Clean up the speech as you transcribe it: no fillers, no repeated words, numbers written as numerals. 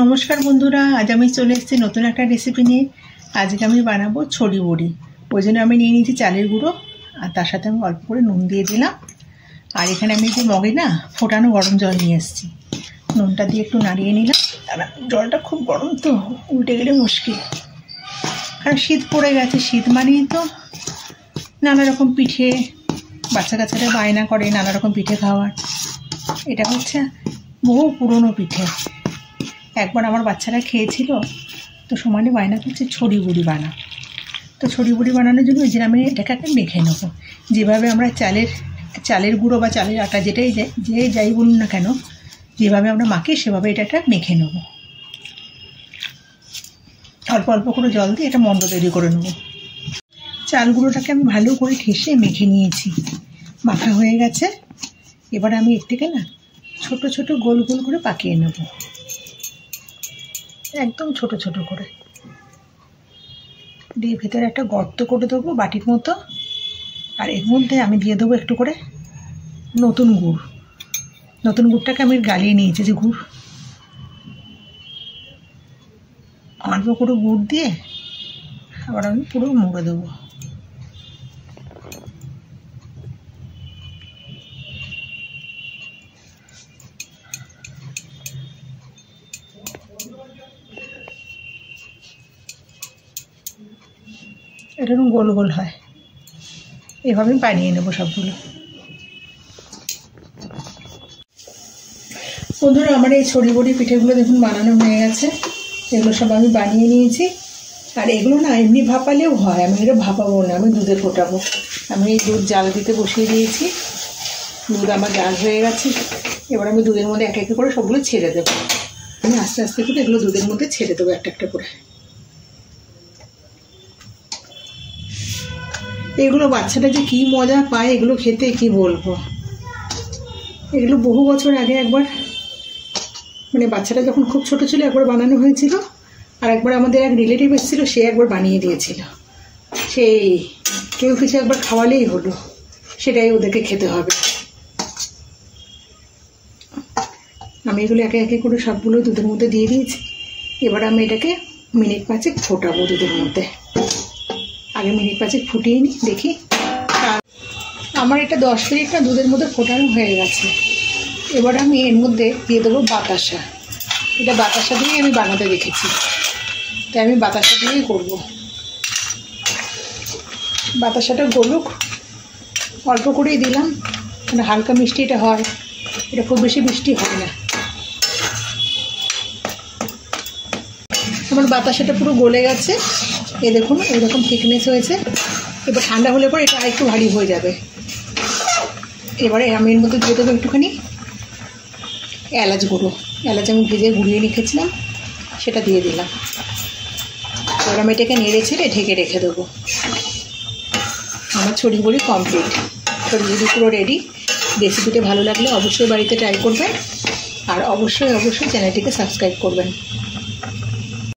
নমস্কার বন্ধুরা, আজ আমি চলে এসেছি নতুন একটা রেসিপি নিয়ে। আজকে আমি বানাবো ছড়ি বড়ি। ওই জন্য আমি নিয়ে নিয়েছি চালের গুঁড়ো, আর তার সাথে আমি অল্প করে নুন দিয়ে দিলাম। আর এখানে আমি যে মগে না ফোটানো গরম জল নিয়ে এসেছি, নুনটা দিয়ে একটু নাড়িয়ে নিলাম। জলটা খুব গরম তো উল্টে গেলে মুশকিল, কারণ শীত পড়ে গেছে। শীত মানেই তো নানা রকম পিঠে, বাচ্চা কাচ্চারা বায়না করে নানা রকম পিঠে খাওয়ার। এটা হচ্ছে বহু পুরনো পিঠে। একবার আমার বাচ্চারা খেয়েছিল, তো সমানে বায়না করছে ছড়ি বড়ি বানা। তো ছড়ি বড়ি বানানোর জন্য ওই যে আমি এটাকে একটা মেখে নেবো। যেভাবে আমরা চালের গুঁড়ো বা চালের আটা যেটাই যাই বলুন না কেন, যেভাবে আমরা মাখি সেভাবে এটা একটা মেখে নেব। অল্প অল্প করে জল দিয়ে এটা মন্ড তৈরি করে নেব। চাল গুঁড়োটাকে আমি ভালো করে ঠেসে মেখে নিয়েছি, মাখা হয়ে গেছে। এবার আমি এর থেকে না ছোট ছোট গোল গোল করে পাকিয়ে নেব, একদম ছোট ছোট করে দিয়ে ভেতরে একটা গর্ত করে দেবো বাটির মতো। আর এর মধ্যে আমি দিয়ে দেবো একটু করে নতুন গুড়টাকে আমি গালিয়ে নিয়েছি, যে গুড় অল্প করে গুড় দিয়ে আবার আমি পুরো মুড়ে দেবো। এরকম গোল গোল হয়, এভাবে বানিয়ে নেবো সবগুলো। বন্ধুরা, আমার এই ছড়ি বড়ি পিঠেগুলো দেখুন বানানো হয়ে গেছে। এগুলো সব আমি বানিয়ে নিয়েছি। আর এগুলো না এমনি ভাপালেও হয়, আমি এগুলো ভাপাবো না, আমি দুধে ফোটাবো। আমি এই দুধ জাল দিতে বসিয়ে দিয়েছি, দুধ আমার জাল হয়ে গেছে। এবার আমি দুধের মধ্যে এক এক করে সবগুলো ছেড়ে দেবো। আমি আস্তে আস্তে করে এগুলো দুধের মধ্যে ছেড়ে দেবো একটা একটা করে। এগুলো বাচ্চাটা যে কী মজা পায় এগুলো খেতে, কি বলবো। এগুলো বহু বছর আগে একবার, মানে বাচ্চাটা যখন খুব ছোট ছিল একবার বানানো হয়েছিল। আর একবার আমাদের এক রিলেটিভ এসেছিলো, সে একবার বানিয়ে দিয়েছিল। সেই কেউ কিছু একবার খাওয়ালেই হলো, সেটাই ওদেরকে খেতে হবে। আমি এগুলো একে একে করে সবগুলো দুধের মধ্যে দিয়ে দিয়েছি। এবার আমি এটাকে মিনিট 5 ফোটাবো দুধের মধ্যে। আগে মিনিট 5 ফুটিয়ে নিই, দেখি। আমার এটা 10 মিনিট না দুধের মধ্যে ফোটানো হয়ে গেছে। এবার আমি এর মধ্যে দিয়ে দেবো বাতাসা। এটা বাতাসা দিয়েই আমি বানাতে দেখেছি, তাই আমি বাতাসা দিয়েই করবো। বাতাসাটা গলুক, অল্প করেই দিলাম, মানে হালকা মিষ্টি এটা হয়, এটা খুব বেশি মিষ্টি হয় না। আমার বাতাসাটা পুরো গলে গেছে, এ দেখুন এইরকম থিকনেস হয়েছে। এবার ঠান্ডা হলে পর এটা আরেকটু ভারী হয়ে যাবে। এবারে আমি এর মধ্যে দিয়ে দেবো একটুখানি এলাচ গুঁড়ো। এলাচ আমি ভেজে গুঁড়িয়ে রেখেছিলাম, সেটা দিয়ে দিলাম। এবার আমি এটাকে নেড়ে ছেড়ে ঢেকে রেখে দেবো। আমার ছড়ি বড়ি কমপ্লিট, ছড়ি বড়ি পুরো রেডি। রেসিপিটা ভালো লাগলে অবশ্যই বাড়িতে ট্রাই করবেন, আর অবশ্যই চ্যানেলটিকে সাবস্ক্রাইব করবেন।